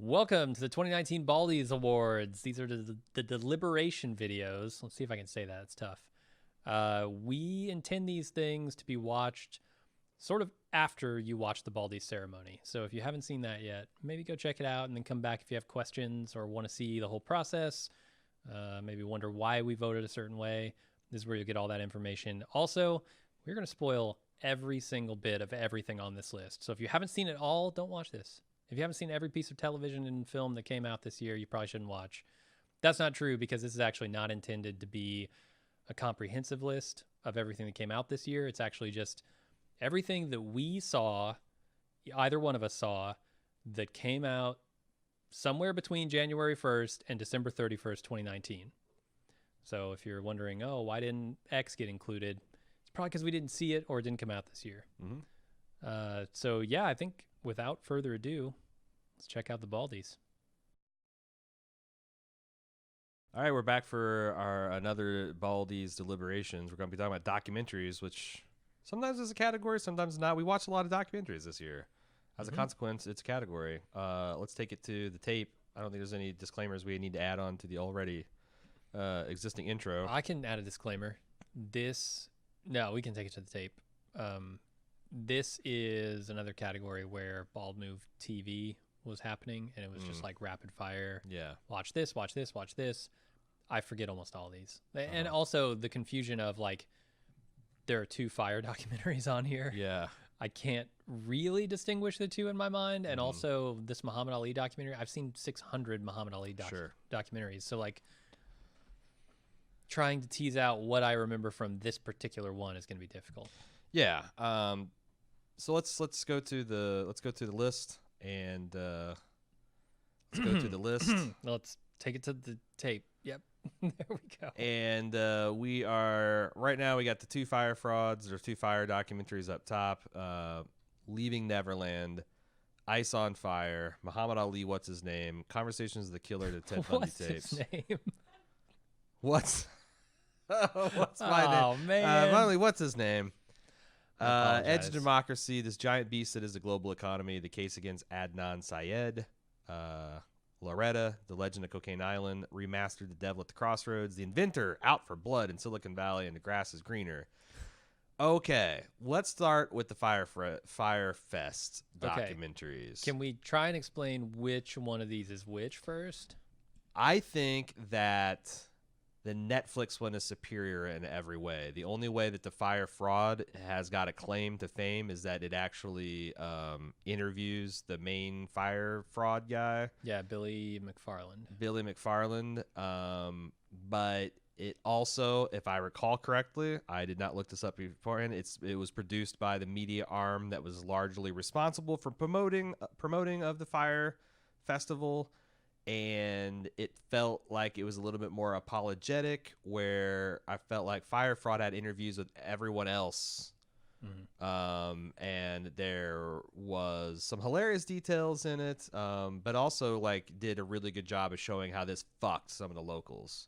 Welcome to the 2019 Baldies Awards. These are the deliberation videos. Let's see if I can say that. It's tough. We intend these things to be watched sort of after you watch the Baldies ceremony. So if you haven't seen that yet, maybe go check it out and then come back if you have questions or want to see the whole process. Maybe wonder why we voted a certain way. This is where you'll get all that information. Also, we're going to spoil every single bit of everything on this list. So if you haven't seen it all, don't watch this. If you haven't seen every piece of television and film that came out this year, you probably shouldn't watch. That's not true because this is actually not intended to be a comprehensive list of everything that came out this year. It's actually just everything that we saw, either one of us saw, that came out somewhere between January 1st and December 31st, 2019. So if you're wondering, oh, why didn't X get included? It's probably because we didn't see it or it didn't come out this year. So yeah, I think without further ado, let's check out the Baldies. All right, we're back for our another Baldies Deliberations. We're going to be talking about documentaries, which sometimes is a category, sometimes not. We watched a lot of documentaries this year. As a consequence, it's a category. Let's take it to the tape. I don't think there's any disclaimers we need to add on to the already existing intro. I can add a disclaimer. No, we can take it to the tape. This is another category where Bald Move TV was happening, and it was just like rapid fire. Yeah. Watch this, watch this, watch this. I forget almost all these. And also the confusion of like, there are two fire documentaries on here. Yeah. I can't really distinguish the two in my mind. And also this Muhammad Ali documentary, I've seen 600 Muhammad Ali documentaries. So like trying to tease out what I remember from this particular one is going to be difficult. Yeah. So let's go to the list and let's go to the list. Let's take it to the tape. Yep. There we go. And we are right now. We got the two fire frauds. There's two fire documentaries up top. Leaving Neverland, Ice on Fire, Muhammad Ali. What's his name? Conversations of the Killer to Ted Bundy What's tapes. his name? What's my name? Oh man. Muhammad Ali, what's his name? I Edge of apologize. Democracy, this giant beast that is the global economy, the case against Adnan Syed, Loretta, The Legend of Cocaine Island, Remastered, The Devil at the Crossroads, The Inventor, Out for Blood in Silicon Valley, and The Grass is Greener. Okay, let's start with the Fire Fest documentaries. Can we try and explain which one of these is which first? I think that the Netflix one is superior in every way. The only way that the Fire Fraud has got a claim to fame is that it actually interviews the main fire fraud guy. Yeah, Billy McFarland. But it also, if I recall correctly, I did not look this up beforehand. It was produced by the media arm that was largely responsible for promoting of the Fire Festival. And it felt like it was a little bit more apologetic, where I felt like Fire Fraud had interviews with everyone else. And there was some hilarious details in it, but also like did a really good job of showing how this fucked some of the locals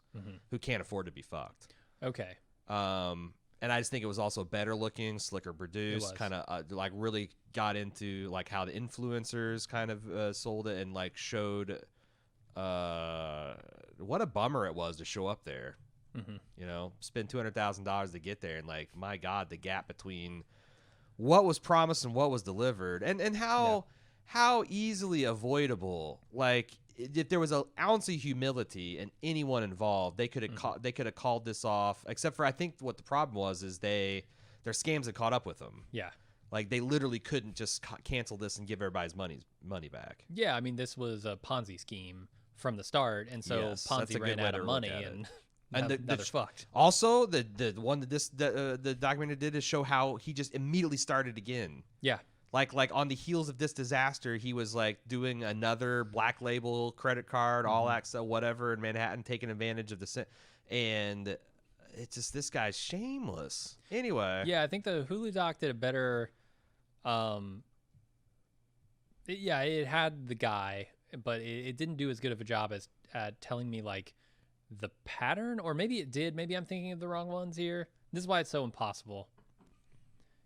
who can't afford to be fucked. Okay. And I just think it was also better looking, slicker produced, kind of like really got into like how the influencers kind of sold it and like showed what a bummer it was to show up there. You know, spend $200,000 to get there, and like, my God, the gap between what was promised and what was delivered, and how easily avoidable. Like, if there was an ounce of humility in anyone involved, they could have called this off. Except for, I think what the problem was is their scams had caught up with them. Yeah. Like, they literally couldn't just cancel this and give everybody's money back. Yeah, I mean, this was a Ponzi scheme from the start, and so Yes, that's a Ponzi ran good way out to of look money, at and And now they're fucked. Also, the one that the documentary did is show how he just immediately started again. Yeah. Like on the heels of this disaster, he was like doing another black label credit card, all that stuff, whatever, in Manhattan, taking advantage of and it's just, this guy's shameless. Anyway. Yeah, I think the Hulu doc did a better. It had the guy, but it didn't do as good of a job as at telling me like the pattern, or maybe it did. Maybe I'm thinking of the wrong ones here. This is why it's so impossible.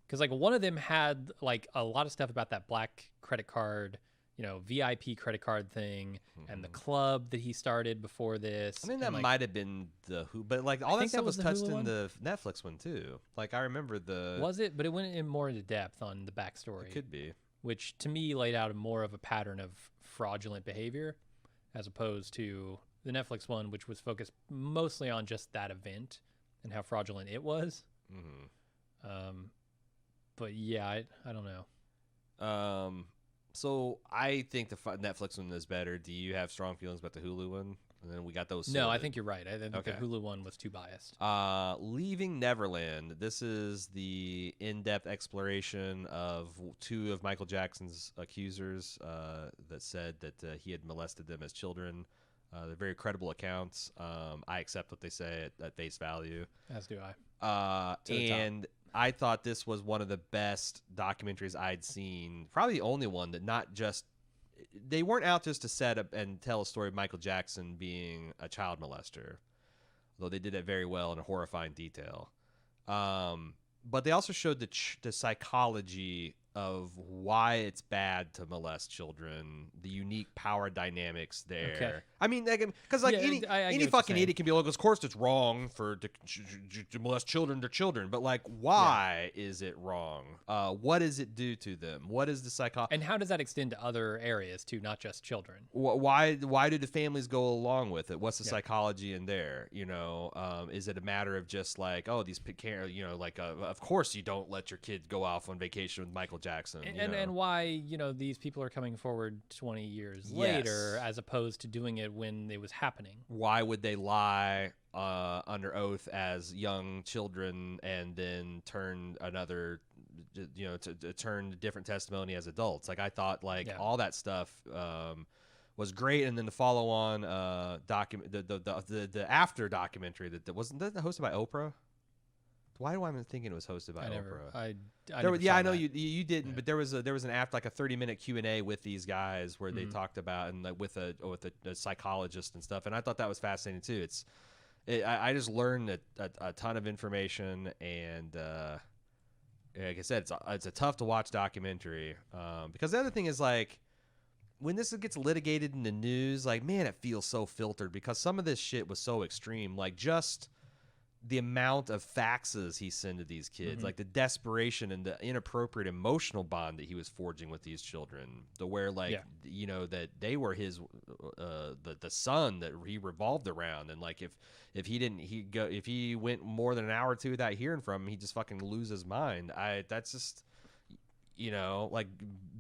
Because like one of them had like a lot of stuff about that black credit card VIP credit card thing and the club that he started before this. I mean, that might have been the Who, but like all that stuff was touched in the Netflix one too. Like I remember Was it? But it went in more into depth on the backstory. It could be. Which to me laid out more of a pattern of fraudulent behavior as opposed to the Netflix one, which was focused mostly on just that event and how fraudulent it was. But yeah, I don't know. So I think the Netflix one is better. Do you have strong feelings about the Hulu one? And then we got those. No, I think you're right. I think the Hulu one was too biased. Leaving Neverland. This is the in-depth exploration of two of Michael Jackson's accusers that said that he had molested them as children. They're very credible accounts. I accept what they say at face value. As do I. And I thought this was one of the best documentaries I'd seen. Probably the only one that not just... They weren't out just to set up and tell a story of Michael Jackson being a child molester, though they did it very well in a horrifying detail. But they also showed the psychology of why it's bad to molest children, the unique power dynamics there. Okay. I mean, because any fucking idiot can be like, of course it's wrong to molest children to children, but like, why is it wrong? What does it do to them? What is the psychology? And how does that extend to other areas too, not just children? Why do the families go along with it? What's the psychology in there? Is it a matter of just like, oh, these of course you don't let your kid go off on vacation with Michael Jackson. And why, these people are coming forward 20 years later as opposed to doing it when it was happening. Why would they lie under oath as young children and then turn to turn different testimony as adults? Like I thought all that stuff was great. And then the follow on the after documentary that wasn't that hosted by Oprah? Why do I thinking it was hosted by Oprah? I know you didn't, but there was an after like a 30-minute Q&A with these guys where they talked about and with a psychologist and stuff, and I thought that was fascinating too. I just learned a ton of information, and like I said, it's a tough to watch documentary because the other thing is like when this gets litigated in the news, like man, it feels so filtered because some of this shit was so extreme, like just the amount of faxes he sent to these kids, like the desperation and the inappropriate emotional bond that he was forging with these children, that they were his, the son that he revolved around. And like, if he went more than an hour or two without hearing from him, he'd just fucking lose his mind. That's just, like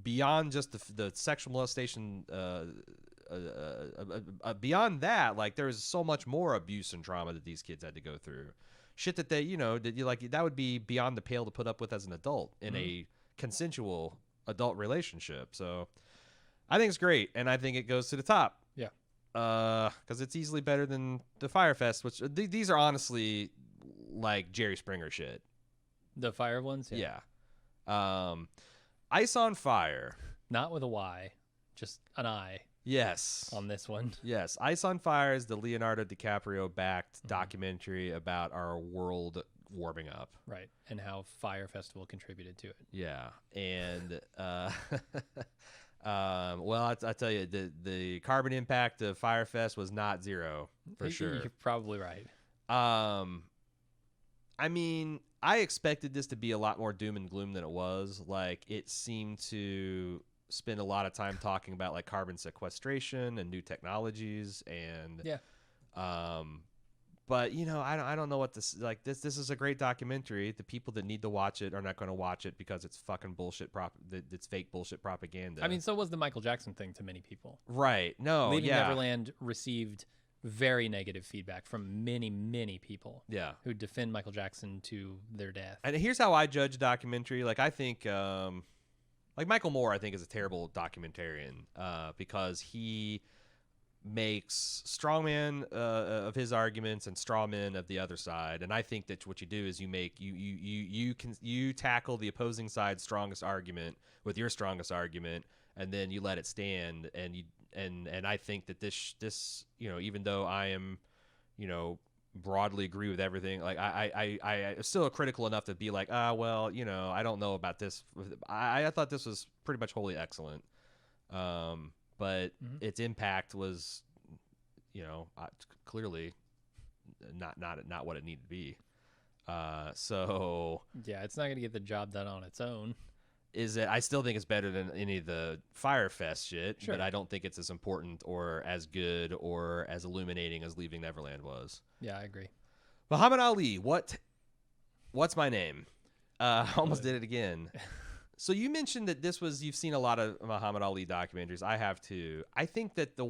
beyond just the sexual molestation, beyond that, like there's so much more abuse and trauma that these kids had to go through, shit that they that would be beyond the pale to put up with as an adult in a consensual adult relationship. So I think it's great, and I think it goes to the top because it's easily better than the Fyre Fest, which these are honestly like Jerry Springer shit, the Fyre ones. Ice on Fire, not with a Y, just an I. Yes. On this one. Yes. Ice on Fire is the Leonardo DiCaprio-backed documentary about our world warming up. Right. And how Fyre Festival contributed to it. Yeah. And, well, I tell you, the carbon impact of Fyre Fest was not zero, for sure. You're probably right. I mean, I expected this to be a lot more doom and gloom than it was. Like, it seemed to spend a lot of time talking about like carbon sequestration and new technologies and but I don't know what this is a great documentary. The people that need to watch it are not going to watch it because it's fucking bullshit it's fake bullshit propaganda. I mean, so was the Michael Jackson thing to many people. Right. No. Leaving Neverland received very negative feedback from many people who defend Michael Jackson to their death. And here's how I judge a documentary. Like I think like Michael Moore, I think, is a terrible documentarian because he makes strongman of his arguments and strawmen of the other side. And I think that what you do is you tackle the opposing side's strongest argument with your strongest argument, and then you let it stand. And I think that this even though I am broadly agree with everything, like I still critical enough to be like, I don't know about this. I thought this was pretty much wholly excellent. But its impact was, clearly not what it needed to be. So yeah, it's not going to get the job done on its own. I still think it's better than any of the Firefest shit, Sure. but I don't think it's as important or as good or as illuminating as Leaving Neverland was. Yeah, I agree. Muhammad Ali, what's my name? Almost did it again. So you mentioned that you've seen a lot of Muhammad Ali documentaries. I have too. I think that the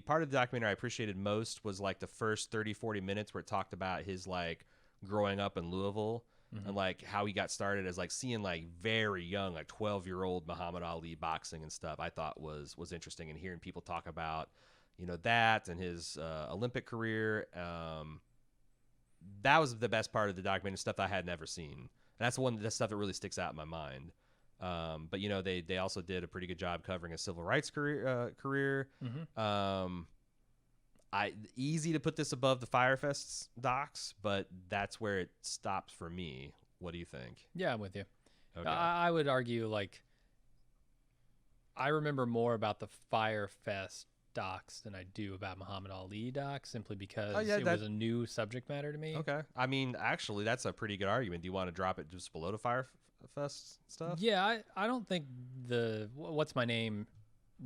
part of the documentary I appreciated most was like the first 30, 40 minutes where it talked about his like growing up in Louisville and like how he got started as like seeing like very young, like 12-year-old Muhammad Ali boxing and stuff. I thought was interesting, and hearing people talk about, that and his Olympic career. That was the best part of the documentary, stuff that I had never seen. That's the stuff that really sticks out in my mind. But they also did a pretty good job covering his civil rights career. Easy to put this above the Firefest docs, but that's where it stops for me. What do you think? Yeah, I'm with you. Okay. I would argue like I remember more about the Firefest docs than I do about Muhammad Ali docs, simply because it was a new subject matter to me. Okay. I mean, actually, that's a pretty good argument. Do you want to drop it just below the Firefest stuff? Yeah, I don't think the What's My Name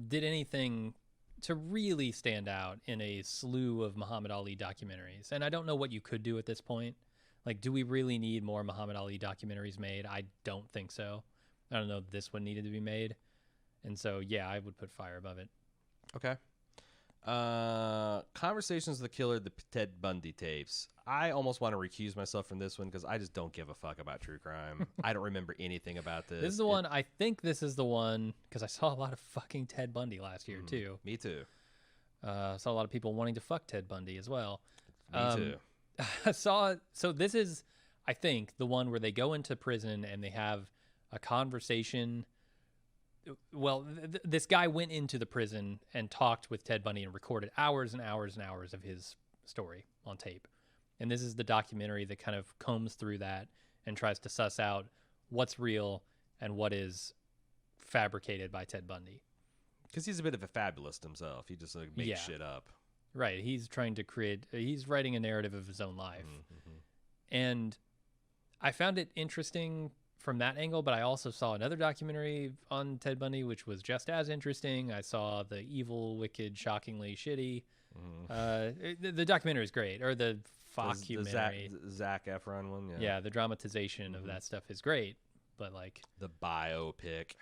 did anything to really stand out in a slew of Muhammad Ali documentaries. And I don't know what you could do at this point. Like, do we really need more Muhammad Ali documentaries made? I don't think so. I don't know if this one needed to be made. And so, yeah, I would put Fire above it. Okay. Conversations with the Killer, the Ted Bundy tapes. I almost want to recuse myself from this one because I just don't give a fuck about true crime. I don't remember anything about this. This is the one, I think this is the one, because I saw a lot of fucking Ted Bundy last year, too. Me too. Saw a lot of people wanting to fuck Ted Bundy as well. Me too. So this is, I think, the one where they go into prison and they have a conversation. Well, this guy went into the prison and talked with Ted Bundy and recorded hours and hours and hours of his story on tape. And this is the documentary that kind of combs through that and tries to suss out what's real and what is fabricated by Ted Bundy. Because he's a bit of a fabulist himself. He just like makes shit up. Right. He's trying to he's writing a narrative of his own life. And I found it interesting from that angle, but I also saw another documentary on Ted Bundy, which was just as interesting. I saw The Evil, Wicked, Shockingly Shitty. The documentary is great, or the documentary. The Zac Efron one, yeah. The dramatization of that stuff is great, but like the biopic.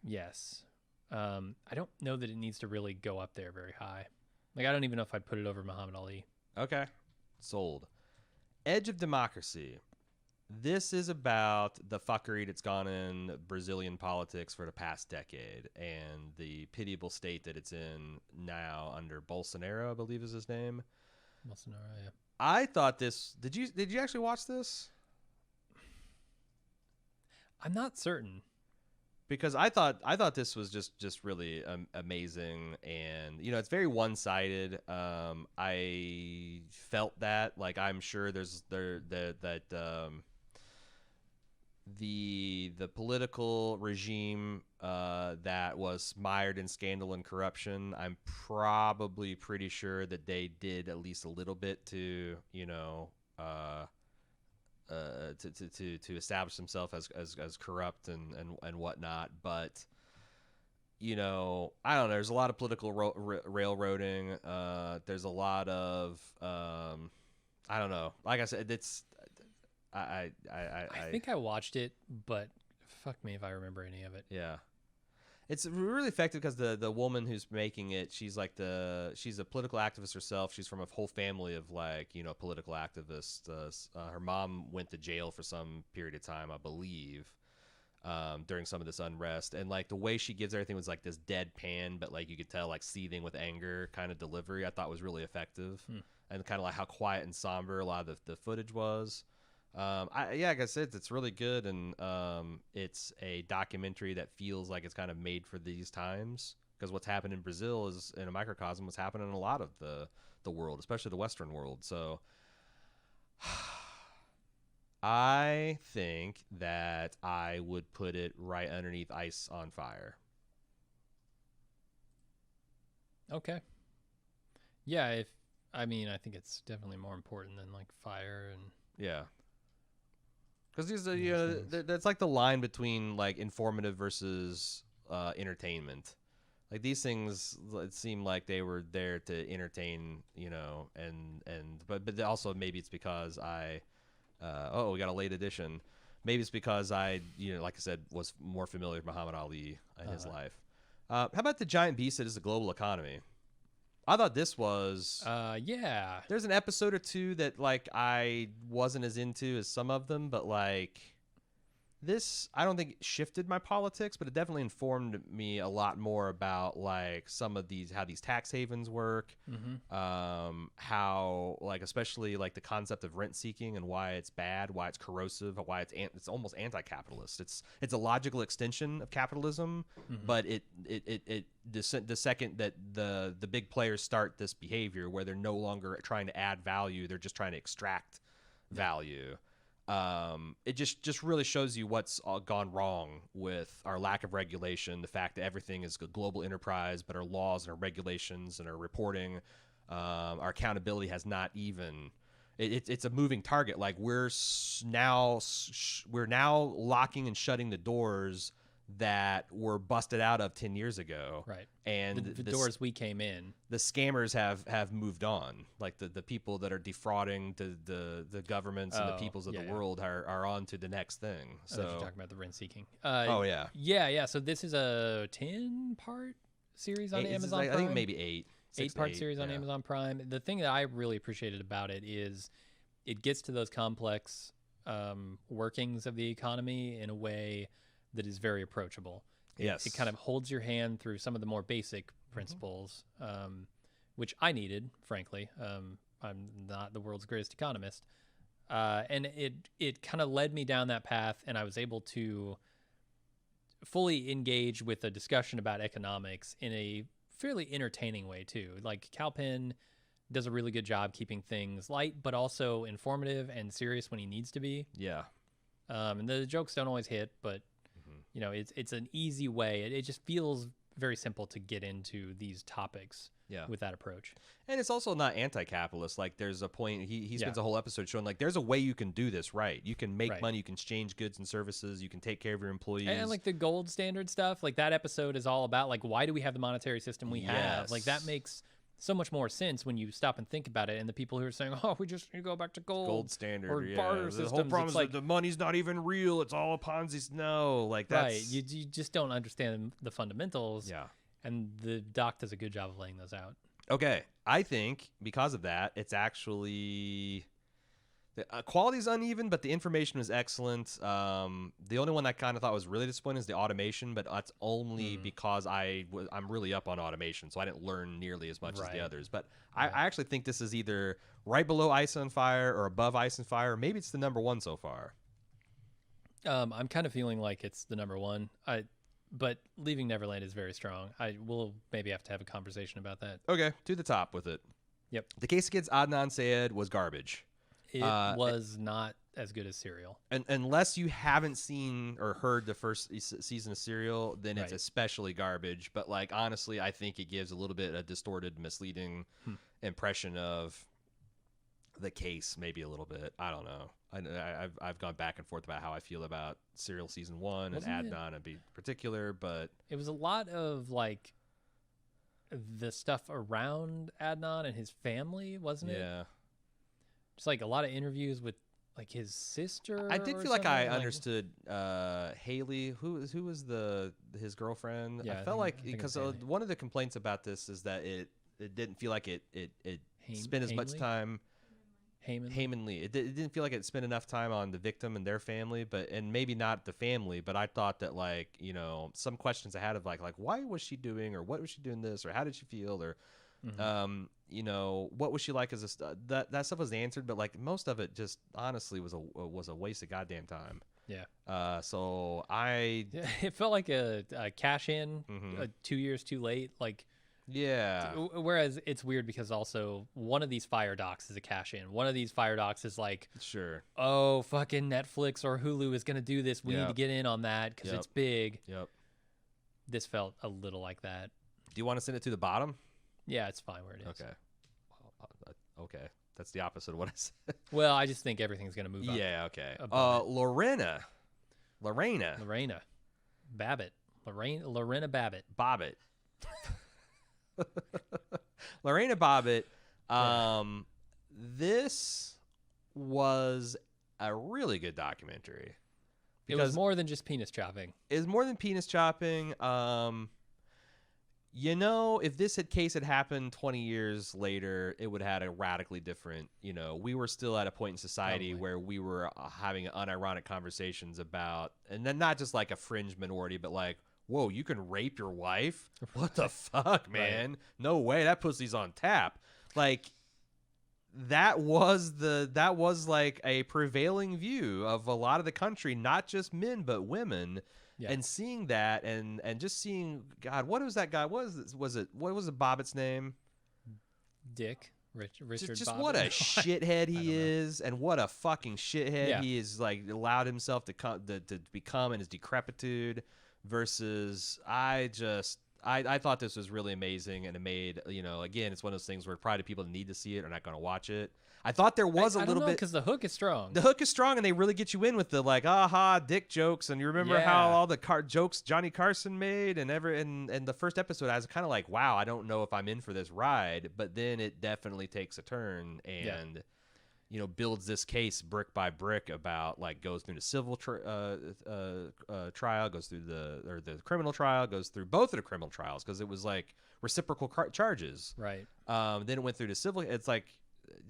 Yes, I don't know that it needs to really go up there very high. Like I don't even know if I'd put it over Muhammad Ali. Okay, sold. Edge of Democracy. This is about the fuckery that's gone in Brazilian politics for the past decade and the pitiable state that it's in now under Bolsonaro, I believe is his name. Bolsonaro, yeah. I thought this. Did you actually watch this? I'm not certain. Because I thought this was just really amazing, and it's very one-sided. I felt that, like, I'm sure the political regime that was mired in scandal and corruption, I'm probably pretty sure that they did at least a little bit to to establish himself as corrupt and whatnot. But I don't know. There's a lot of political railroading. There's a lot of I don't know. Like I said, it's I think I watched it, but fuck me if I remember any of it. Yeah. It's really effective because the woman who's making it, she's a political activist herself. She's from a whole family of political activists. Her mom went to jail for some period of time, I believe, during some of this unrest. And like the way she gives everything was like this deadpan, but like you could tell like seething with anger kind of delivery. I thought was really effective, and kind of like how quiet and somber a lot of the footage was. Like I said, it's really good, and it's a documentary that feels like it's kind of made for these times, because what's happened in Brazil is in a microcosm what's happening in a lot of the world, especially the Western world. So I think that I would put it right underneath Ice on Fire. Okay. Yeah, I think it's definitely more important than like fire and Yeah. Because these are, things. that's like the line between like informative versus entertainment. Like these things, it seemed like they were there to entertain, but also maybe it's because we got a late edition. Maybe it's because I, like I said, was more familiar with Muhammad Ali in his life. How about the giant beast that is the global economy? I thought this was. Yeah. There's an episode or two that like I wasn't as into as some of them, but like this, I don't think it shifted my politics, but it definitely informed me a lot more about like some of these, how these tax havens work, how like especially like the concept of rent seeking and why it's bad, why it's corrosive, why it's almost anti-capitalist. It's a logical extension of capitalism, but the second that the big players start this behavior where they're no longer trying to add value, they're just trying to extract value. It just really shows you what's gone wrong with our lack of regulation, the fact that everything is a global enterprise, but our laws and our regulations and our reporting, our accountability has not even. It's a moving target. Like we're now locking and shutting the doors that were busted out of 10 years ago. Right. And the doors we came in. The scammers have moved on. Like the people that are defrauding the governments and the peoples of the world are on to the next thing. So you're talking about the rent seeking. Yeah. Yeah. So this is a 10-part series on Amazon Prime. I think maybe 8. 8-part series on Amazon Prime. The thing that I really appreciated about it is it gets to those complex workings of the economy in a way that is very approachable. Yes. It kind of holds your hand through some of the more basic principles, which I needed, frankly. I'm not the world's greatest economist. And it kind of led me down that path, and I was able to fully engage with a discussion about economics in a fairly entertaining way, too. Like, Calpin does a really good job keeping things light, but also informative and serious when he needs to be. Yeah. And the jokes don't always hit, but it's an easy way. It just feels very simple to get into these topics with that approach. And it's also not anti-capitalist. Like there's a point, he spends a whole episode showing like there's a way you can do this right. You can make money, you can exchange goods and services, you can take care of your employees. And like the gold standard stuff, like that episode is all about like, why do we have the monetary system we have? Like that makes so much more sense when you stop and think about it. And the people who are saying, "Oh, we just need to go back to gold standard or barter systems," the whole problem is like, the money's not even real; it's all a Ponzi. No, like that's right. You just don't understand the fundamentals. Yeah, and the doc does a good job of laying those out. Okay, I think because of that, it's actually the quality is uneven, but the information was excellent. The only one I kind of thought was really disappointing is the automation, but that's only because I'm really up on automation, so I didn't learn nearly as much as the others. But I actually think this is either right below Ice on Fire or above Ice on Fire. Or maybe it's the number one so far. I'm kind of feeling like it's the number one. But Leaving Neverland is very strong. I will maybe have to have a conversation about that. Okay, to the top with it. Yep. The Case Against Adnan Syed was garbage. It was not as good as Serial. And unless you haven't seen or heard the first season of Serial, then it's especially garbage. But like honestly, I think it gives a little bit of distorted, misleading impression of the case, maybe a little bit. I don't know. I've gone back and forth about how I feel about Serial season 1 and Adnan in particular, but it was a lot of like the stuff around Adnan and his family, wasn't it? Yeah. Just like a lot of interviews with like his sister. I did feel like I understood Haley, who was his girlfriend. Yeah, I felt like because one of the complaints about this is that it didn't feel like it spent as much time. Heyman Lee. It didn't feel like it spent enough time on the victim and their family, and maybe not the family. But I thought that like some questions I had of like why was she doing or what was she doing this or how did she feel or what was she like as that stuff was answered, but like most of it just honestly was a waste of goddamn time. Yeah. So it felt like a cash in 2 years too late. Like. Yeah. Whereas it's weird because also one of these fire docs is a cash in. One of these fire docs is like, sure. Oh, fucking Netflix or Hulu is going to do this. We need to get in on that because it's big. Yep. This felt a little like that. Do you want to send it to the bottom? Yeah, it's fine where it is. Okay. Okay. That's the opposite of what I said. Well, I just think everything's going to move up. Yeah, okay. above it. Lorena. Babbitt. Lorena Babbitt. Bobbitt. Lorena Bobbitt. This was a really good documentary. It was more than just penis chopping. It was more than penis chopping. You know, if this case had happened 20 years later, it would have had a radically different, you know, we were still at a point in society where we were having unironic conversations about, and then not just like a fringe minority, but like, whoa, you can rape your wife? What the fuck, man? Right. No way, that pussy's on tap. Like, that was like a prevailing view of a lot of the country, not just men, but women. Yeah. And seeing that and just seeing, God, what was that guy? What was the Bobbitt's name? Dick. Richard just Bobbitt. What a shithead he is, and what a fucking shithead he is, like, allowed himself to become in his decrepitude, versus I thought this was really amazing, and it made, you know, again, it's one of those things where probably people that need to see it are not going to watch it. I thought there was a little bit, because the hook is strong. The hook is strong, and they really get you in with the like, aha, dick jokes, and you remember how all the jokes Johnny Carson made, and the first episode, I was kind of like, wow, I don't know if I'm in for this ride, but then it definitely takes a turn and you know, builds this case brick by brick about, like, goes through the civil trial, goes through the criminal trial, goes through both of the criminal trials because it was like reciprocal charges. Right. Then it went through the civil. It's like.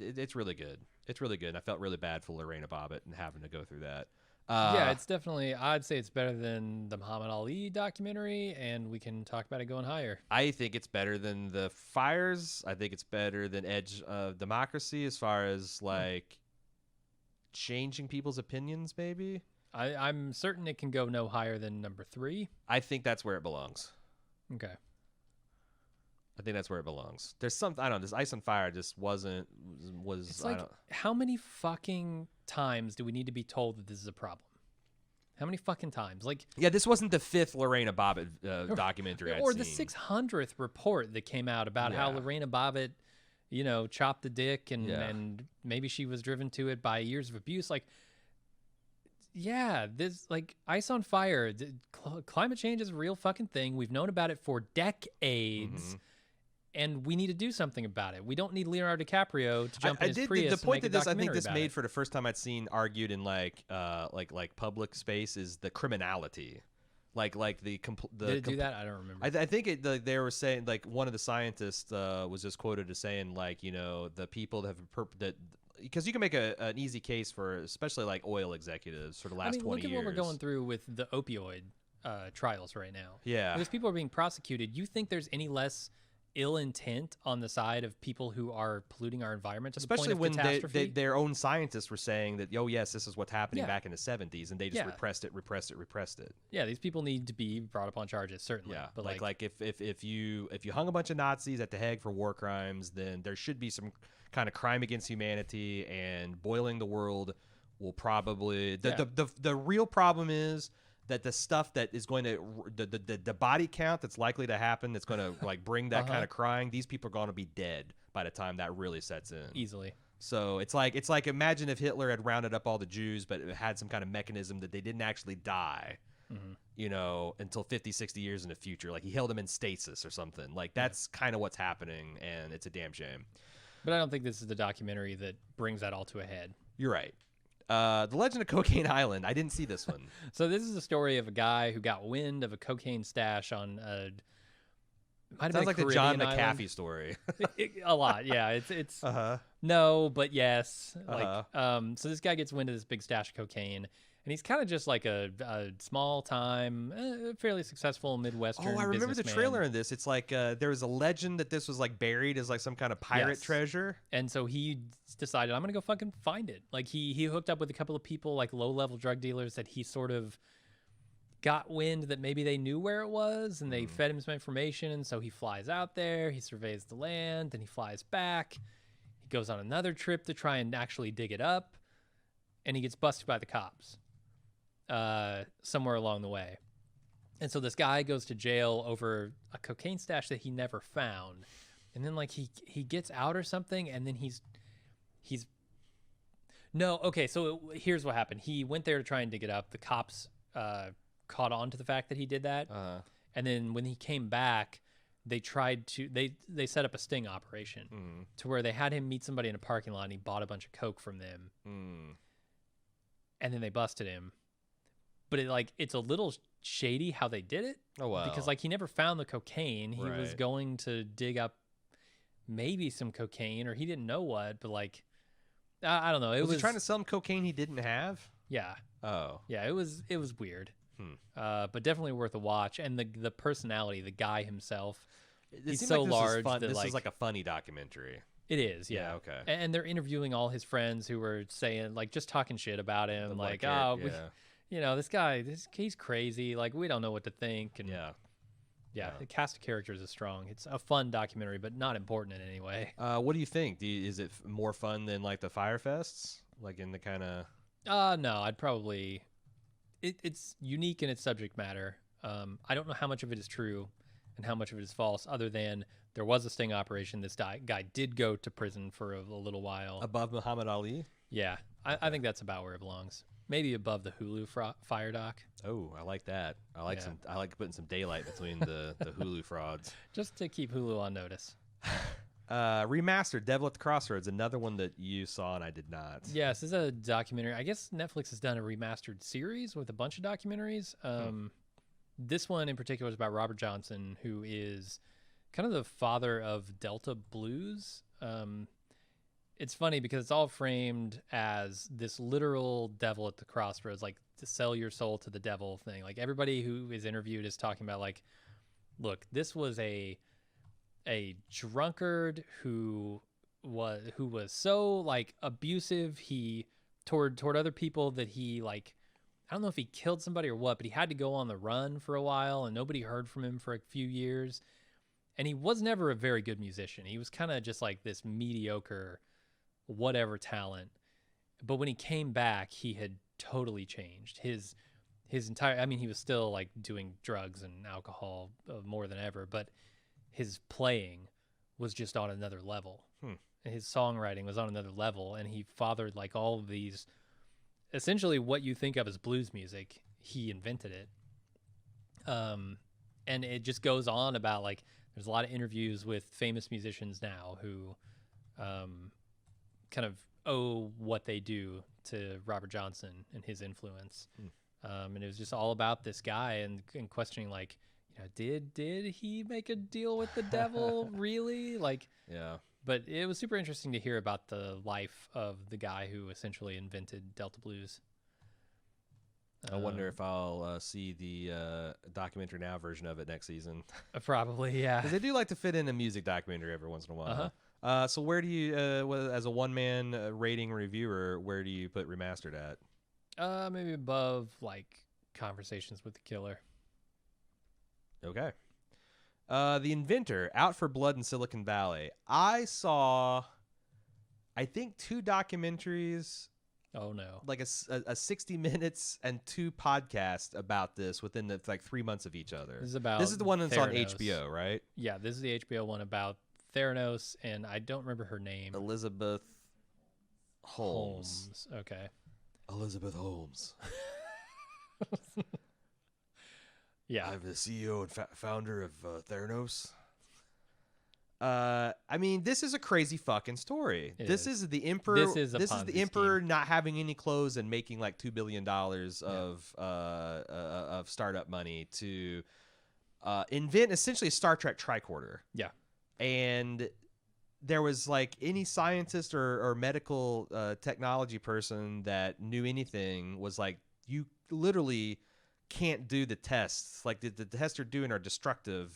It's really good. It's really good. And I felt really bad for Lorena Bobbitt and having to go through that. Yeah, it's definitely, I'd say it's better than the Muhammad Ali documentary, and we can talk about it going higher. I think it's better than The Fires. I think it's better than Edge of Democracy as far as, like, changing people's opinions, maybe. I'm certain it can go no higher than number 3. I think that's where it belongs. Okay. I think that's where it belongs. There's something, I don't know, this Ice on Fire just was, it's like, how many fucking times do we need to be told that this is a problem? How many fucking times? Like, yeah, this wasn't the 5th Lorena Bobbitt documentary I'd or seen. The 600th report that came out about how Lorena Bobbitt, you know, chopped the dick and maybe she was driven to it by years of abuse. Like, yeah, this, like, Ice on Fire, climate change is a real fucking thing. We've known about it for decades. Mm-hmm. And we need to do something about it. We don't need Leonardo DiCaprio to jump in his Prius. The point of this, I think this made for the first time I'd seen argued in like public space is the criminality, like the Did it do that? I don't remember. I think they were saying, like, one of the scientists was just quoted as saying, like, you know, the people that have because you can make an easy case for especially like oil executives for the last 20 years. Look at what we're going through with the opioid trials right now. Yeah, because people are being prosecuted. You think there's any less ill intent on the side of people who are polluting our environment to especially the point of catastrophe? When their own scientists were saying that, oh yes, this is what's happening back in the 70s, and they just repressed it. Yeah, these people need to be brought up on charges, certainly. Yeah, but like if you hung a bunch of Nazis at the Hague for war crimes, then there should be some kind of crime against humanity, and boiling the world will probably the real problem is that the stuff that is going to the body count that's likely to happen, that's going to like bring that kind of crying, these people are going to be dead by the time that really sets in easily. So it's like imagine if Hitler had rounded up all the Jews, but it had some kind of mechanism that they didn't actually die, you know, until 50, 60 years in the future. Like he held them in stasis or something. Like that's kind of what's happening, and it's a damn shame. But I don't think this is the documentary that brings that all to a head. You're right. The Legend of Cocaine Island. I didn't see this one. So this is a story of a guy who got wind of a cocaine stash on sounds like the John McAfee story. A lot, yeah. It's no, but yes. Like so this guy gets wind of this big stash of cocaine, and he's kind of just like a small time, fairly successful Midwestern. Oh, I remember the businessman. trailer in this. It's like there was a legend that this was like buried as like some kind of pirate treasure. And so he decided, I'm gonna go fucking find it. Like he hooked up with a couple of people, like low-level drug dealers that he sort of got wind that maybe they knew where it was, and they fed him some information. And so he flies out there, he surveys the land, then he flies back. He goes on another trip to try and actually dig it up, and he gets busted by the cops somewhere along the way. And so this guy goes to jail over a cocaine stash that he never found. and then like he gets out or something, and then he's no, okay, so here's what happened. He went there to try and dig it up. The cops caught on to the fact that he did that, and then when he came back, they tried to they set up a sting operation to where they had him meet somebody in a parking lot, and he bought a bunch of coke from them, and then they busted him. But it's a little shady how they did it. Oh wow! Because like he never found the cocaine. He was going to dig up maybe some cocaine, or he didn't know what. But like I don't know. Was he trying to sell him cocaine he didn't have? Yeah. Oh. Yeah. It was weird. But definitely worth a watch. And the personality, the guy himself, he's so large that this is like a funny documentary. It is, yeah. Okay. And they're interviewing all his friends who were saying, like, just talking shit about him, like, this guy, he's crazy. Like, we don't know what to think. And yeah, the cast of characters is strong. It's a fun documentary, but not important in any way. What do you think? Is it more fun than like the Fire Fests? Like in the kind of... No, I'd probably... It's unique in its subject matter. I don't know how much of it is true and how much of it is false, other than there was a sting operation. This guy did go to prison for a little while. Above Muhammad Ali? Yeah, I think that's about where it belongs. Maybe above the Hulu fire doc. Oh, I like that. I like putting some daylight between the Hulu frauds. Just to keep Hulu on notice. Remastered, Devil at the Crossroads, another one that you saw and I did not. Yes, this is a documentary. I guess Netflix has done a remastered series with a bunch of documentaries. This one in particular is about Robert Johnson, who is kind of the father of Delta blues. It's funny because it's all framed as this literal devil at the crossroads, like to sell your soul to the devil thing. Like everybody who is interviewed is talking about like, look, this was a drunkard who was so like abusive toward other people that he like, I don't know if he killed somebody or what, but he had to go on the run for a while and nobody heard from him for a few years. And he was never a very good musician. He was kind of just like this mediocre whatever talent. But when he came back, he had totally changed. His entire, I mean, he was still like doing drugs and alcohol more than ever, but his playing was just on another level. And his songwriting was on another level, and he fathered like all of these, essentially what you think of as blues music, he invented it. And it just goes on about like, there's a lot of interviews with famous musicians now who kind of owe what they do to Robert Johnson and his influence. And it was just all about this guy and questioning like, did he make a deal with the devil really? Like, yeah. But it was super interesting to hear about the life of the guy who essentially invented Delta blues. I wonder if I'll see the Documentary Now version of it next season. Probably, yeah. Because they do like to fit in a music documentary every once in a while. So where do you, as a one-man rating reviewer, where do you put Remastered at? Maybe above like Conversations with the Killer. Okay. The Inventor, Out for Blood in Silicon Valley. I saw, I think 2 documentaries. Oh no! Like a 60 minutes and 2 podcasts about this within the like 3 months of each other. This is the one that's Theranos. On HBO, right? Yeah, this is the HBO one about Theranos, and I don't remember her name. Elizabeth Holmes. Okay. Elizabeth Holmes. Yeah. I'm the CEO and founder of Theranos. I mean, this is a crazy fucking story. This is the emperor. This is the emperor not having any clothes and making like $2 billion of startup money to invent essentially a Star Trek tricorder. Yeah, and there was like any scientist or medical technology person that knew anything was like, you literally can't do the tests. Like the tests you're doing are destructive,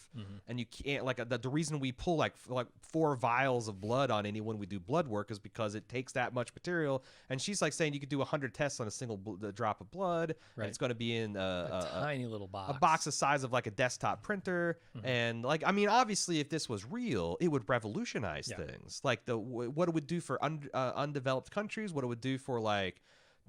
and you can't like the reason we pull like 4 vials of blood on anyone we do blood work is because it takes that much material. And she's like saying you could do 100 tests on a single drop of blood, and it's going to be in a tiny little box, a box the size of like a desktop printer. And like, I mean, obviously if this was real, it would revolutionize things. Like what it would do for undeveloped countries, what it would do for like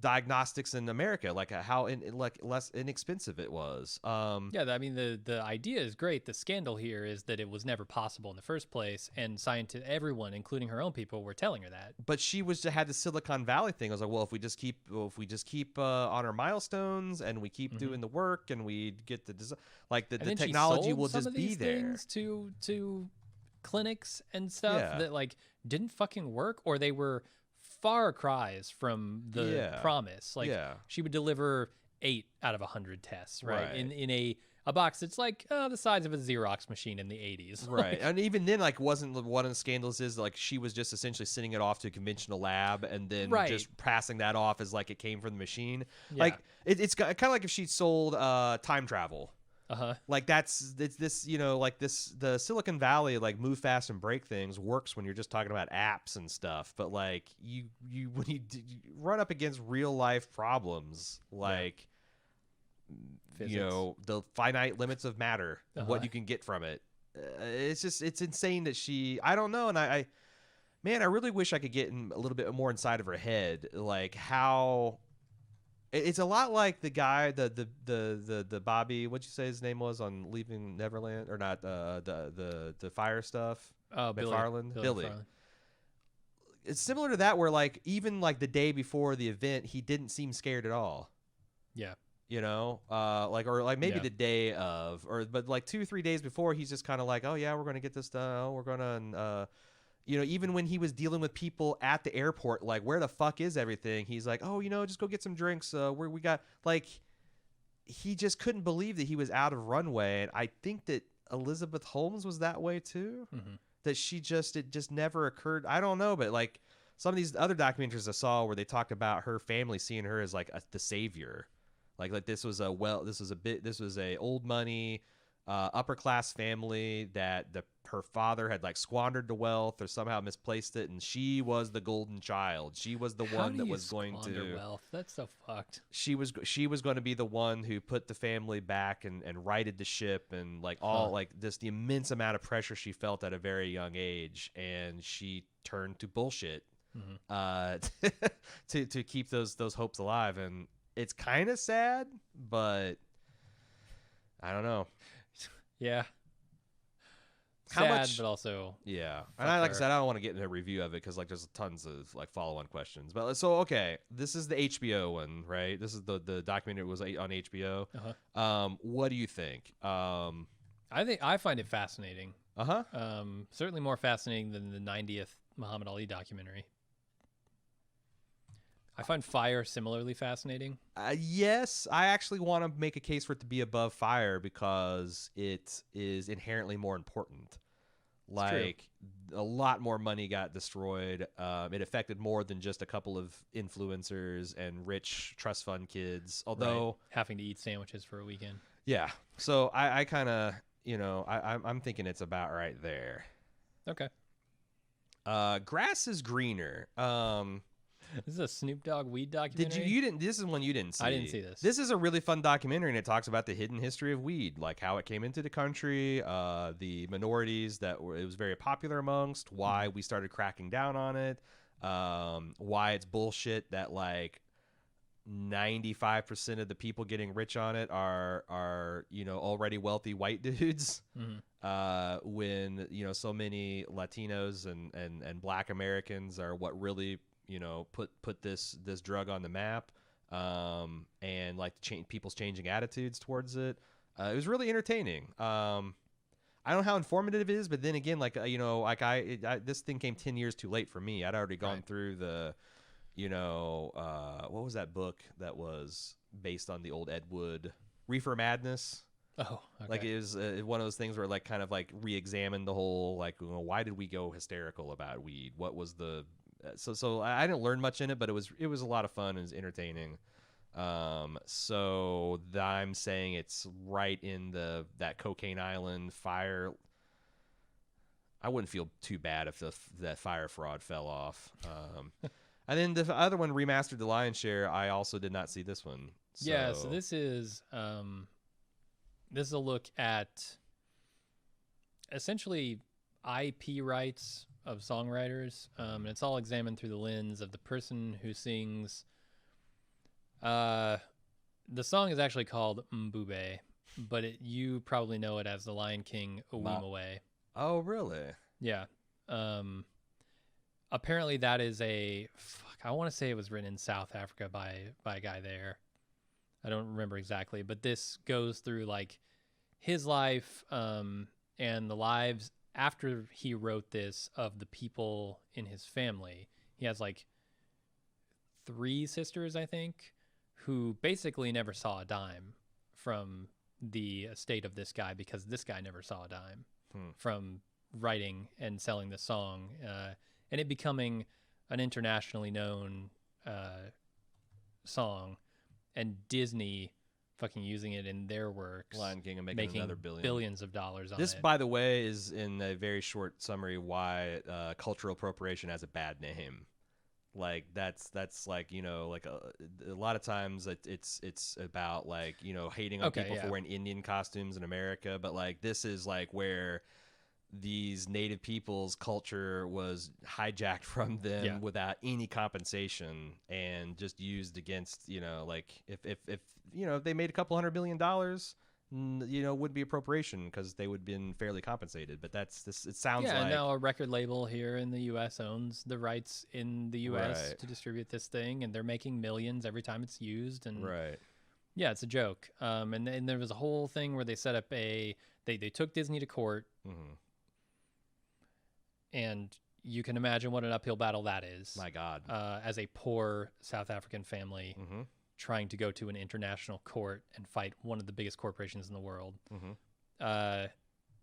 diagnostics in America, like how like less inexpensive it was. Yeah, I mean the idea is great. The scandal here is that it was never possible in the first place, and everyone, including her own people, were telling her that. But she had the Silicon Valley thing. I was like, well, if we just keep on our milestones and we keep doing the work and we get the the technology will just be there. To clinics and stuff that like didn't fucking work, or they were far cries from the promise. Like she would deliver 8 out of 100 tests, right? In a box that's like the size of a Xerox machine in the 80s. Right. And even then, like, wasn't one of the scandals is like she was just essentially sending it off to a conventional lab and then just passing that off as like it came from the machine. Yeah. Like it's kind of like if she sold time travel. Like this, you know, like the Silicon Valley, like move fast and break things works when you're just talking about apps and stuff. But like you when you run up against real life problems, like you know, the finite limits of matter, what you can get from it. It's insane that I don't know. And I really wish I could get a little bit more inside of her head. Like how it's a lot like the guy, the Bobby, what'd you say his name was on Leaving Neverland or not? The fire stuff. Oh, McFarland. Billy. McFarland. It's similar to that, where like even like the day before the event, he didn't seem scared at all. Yeah. You know, maybe the day of, but like 2-3 days before, he's just kind of like, oh yeah, we're going to get this done. Oh, we're going to, you know, even when he was dealing with people at the airport, like where the fuck is everything? He's like, oh, you know, just go get some drinks. We got like, he just couldn't believe that he was out of runway. And I think that Elizabeth Holmes was that way too, that it just never occurred. I don't know, but like some of these other documentaries I saw where they talked about her family seeing her as like the savior. Like this was a old money, upper class family that her father had like squandered the wealth or somehow misplaced it, and she was the golden child. She was the one that was going to wealth. That's so fucked. She was going to be the one who put the family back and righted the ship, and like all like this the immense amount of pressure she felt at a very young age, and she turned to bullshit to keep those hopes alive. And it's kind of sad, but I don't know. Yeah. How sad, much? But also, yeah. And like I said, I don't want to get into a review of it because like there's tons of like follow-on questions. But so okay, this is the HBO one, right? This is the documentary was on HBO. What do you think? I find it fascinating. Certainly more fascinating than the 90th Muhammad Ali documentary. I find Fire similarly fascinating. Yes, I actually want to make a case for it to be above Fire because it is inherently more important. Like a lot more money got destroyed. It affected more than just a couple of influencers and rich trust fund kids. Although having to eat sandwiches for a weekend. Yeah. So I kind of, you know, I'm thinking it's about right there. Okay. Grass is greener. This is a Snoop Dogg weed documentary. You didn't? This is one you didn't see. I didn't see this. This is a really fun documentary, and it talks about the hidden history of weed, like how it came into the country, the minorities that it was very popular amongst, why we started cracking down on it, why it's bullshit that like 95% of the people getting rich on it are you know already wealthy white dudes. When you know so many Latinos and Black Americans are what really you know put this drug on the map, and like people's changing attitudes towards it. It was really entertaining. I don't know how informative it is, but then again, like you know, like this thing came 10 years too late for me. I'd already gone through the, you know, what was that book that was based on the old Ed Wood, Reefer Madness? Oh, okay. Like it was one of those things where like kind of like re-examined the whole like, you know, why did we go hysterical about weed? What was the so I didn't learn much in it, but it was a lot of fun. It was entertaining. So I'm saying it's right in that Cocaine Island Fire. I wouldn't feel too bad if that Fire fraud fell off. And then the other one, Remastered the Lion's Share, I also did not see this one. So. Yeah, so this is a look at essentially IP rights of songwriters, and it's all examined through the lens of the person who sings The song is actually called Mbube, but you probably know it as the Lion King Owimawe. Oh, really? Yeah. Apparently that is I want to say it was written in South Africa by a guy there. I don't remember exactly, but this goes through like his life and the lives after he wrote this of the people in his family. He has like 3 sisters, I think, who basically never saw a dime from the estate of this guy because this guy never saw a dime from writing and selling the song and it becoming an internationally known song, and Disney fucking using it in their works. Lion King and making another billions of dollars on this, it. By the way, is in a very short summary why cultural appropriation has a bad name. Like that's like, you know, like a lot of times it's about like, you know, hating on people for wearing Indian costumes in America, but like this is like where these native people's culture was hijacked from them without any compensation and just used against, you know, like if you know, if they made a couple $100 billion, you know, would be appropriation because they would have been fairly compensated. But that's this. It sounds like now a record label here in the U.S. owns the rights in the U.S. to distribute this thing, and they're making millions every time it's used. And yeah, it's a joke. And there was a whole thing where they set up they took Disney to court. And you can imagine what an uphill battle that is. My God. As a poor South African family trying to go to an international court and fight one of the biggest corporations in the world.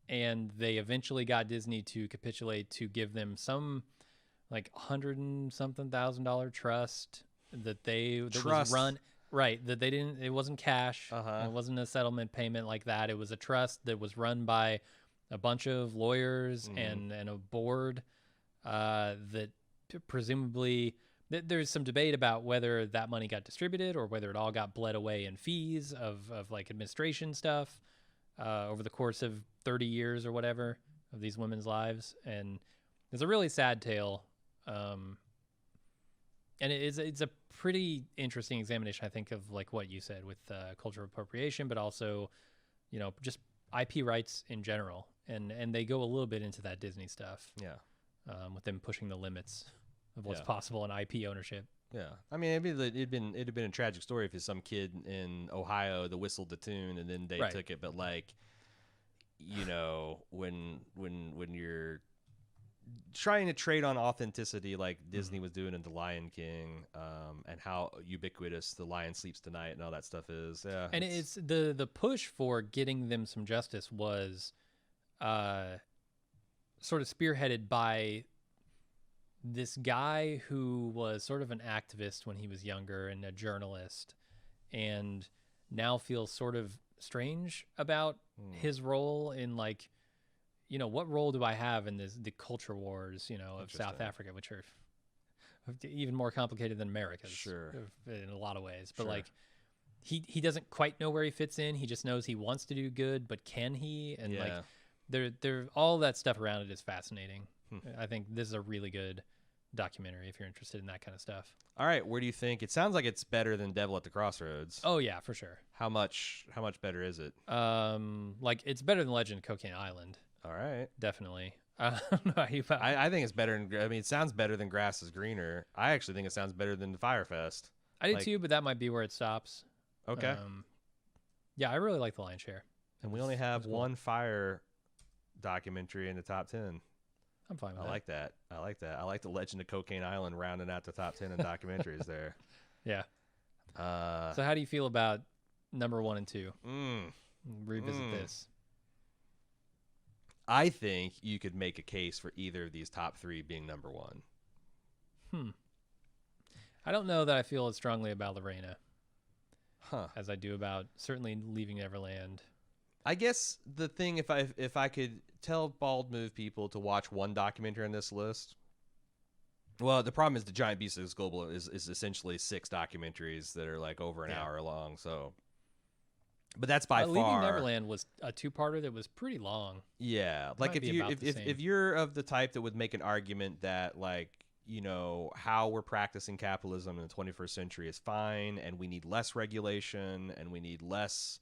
And they eventually got Disney to capitulate to give them some like $100,000 trust that was run. Right. That they didn't, it wasn't cash. It wasn't a settlement payment like that. It was a trust that was run by a bunch of lawyers and a board that presumably there's some debate about whether that money got distributed or whether it all got bled away in fees of like administration stuff over the course of 30 years or whatever of these women's lives. And it's a really sad tale. And it's a pretty interesting examination, I think, of like what you said with cultural appropriation, but also, you know, just IP rights in general. And they go a little bit into that Disney stuff. Yeah. With them pushing the limits of what's possible in IP ownership. Yeah. I mean, it'd have been a tragic story if it's some kid in Ohio that whistled the tune and then they took it. But like, you know, when you're trying to trade on authenticity like Disney was doing in The Lion King, and how ubiquitous The Lion Sleeps Tonight and all that stuff is. Yeah. And it's the push for getting them some justice was sort of spearheaded by this guy who was sort of an activist when he was younger and a journalist, and now feels sort of strange about his role in like, you know, what role do I have in the culture wars, you know, of South Africa, which are even more complicated than America's in a lot of ways. But like he doesn't quite know where he fits in. He just knows he wants to do good, but can he? And like there all that stuff around it is fascinating. I think this is a really good documentary if you're interested in that kind of stuff. All right, where do you think it sounds like it's better than Devil at the Crossroads? Oh yeah, for sure. How much better is it? Like it's better than Legend of Cocaine Island. All right, definitely. I don't know how you felt. I think it's better. I mean, it sounds better than Grass is Greener. I actually think it sounds better than Firefest. I do too, but that might be where it stops. Okay. Yeah, I really like The Lion's Share. And we only have one Fire documentary in the top 10. I'm fine with that. I like that. I like the Legend of Cocaine Island rounding out the top 10 in documentaries there. Yeah. So how do you feel about number 1 and 2? Revisit this. I think you could make a case for either of these top 3 being number 1. I don't know that I feel as strongly about Lorena as I do about certainly Leaving Neverland. I guess the thing, if I could tell Bald Move people to watch one documentary on this list, well, the problem is the Giant Beast is Global is essentially 6 documentaries that are like over an hour long. So, but that's by far. Leaving Neverland was a 2-parter that was pretty long. Yeah, like if you're of the type that would make an argument that like, how we're practicing capitalism in the 21st century is fine, and we need less regulation, and we need less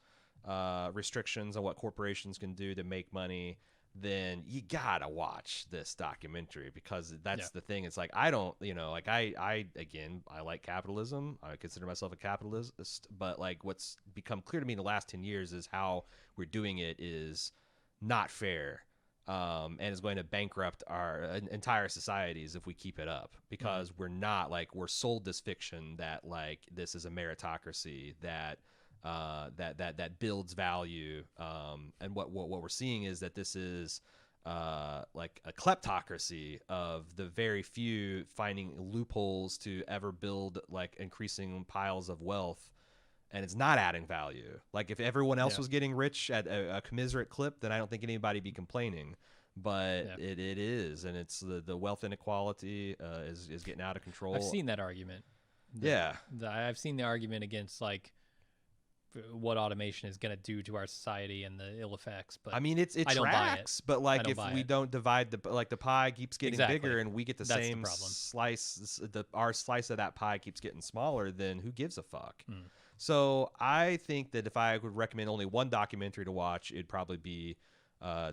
restrictions on what corporations can do to make money, then you gotta watch this documentary, because that's the thing. It's like, I don't, like I like capitalism. I consider myself a capitalist, but like what's become clear to me in the last 10 years is how we're doing it is not fair. And is going to bankrupt our entire societies if we keep it up, because we're not, like, we're sold this fiction that, like, this is a meritocracy that builds value, and what we're seeing is that this is like a kleptocracy of the very few finding loopholes to ever build, like, increasing piles of wealth. And it's not adding value. Like, if everyone else was getting rich at a commiserate clip, then I don't think anybody'd be complaining. But it is, and it's the wealth inequality is getting out of control. I've seen that argument. I've seen the argument against, like, what automation is going to do to our society and the ill effects. But I mean, it tracks. But like, if we don't divide the pie keeps getting bigger, and we get the same slice, our slice of that pie keeps getting smaller, then who gives a fuck? So I think that if I would recommend only one documentary to watch, it'd probably be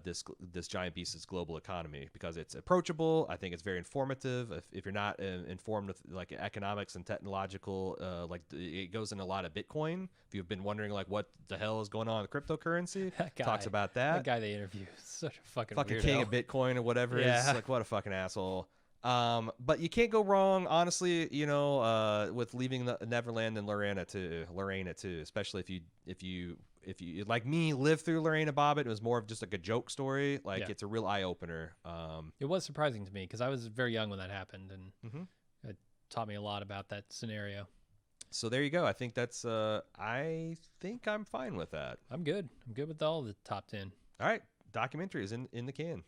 this giant beast's global economy, because it's approachable. I think it's very informative. If you're not informed with, like, economics and technological, like, it goes in a lot of Bitcoin. If you've been wondering, like, what the hell is going on with cryptocurrency, talks about that. That guy they interview is such a fucking weirdo. King of Bitcoin or whatever. Is like, what a fucking asshole. But you can't go wrong, honestly, with leaving the Neverland and Lorena too, especially if you like me, lived through Lorena Bobbitt. It was more of just like a joke story. Like, it's a real eye opener. It was surprising to me, because I was very young when that happened, and it taught me a lot about that scenario. So there you go. I think that's I think I'm fine with that. I'm good with all the top 10. All right, documentary is in the can.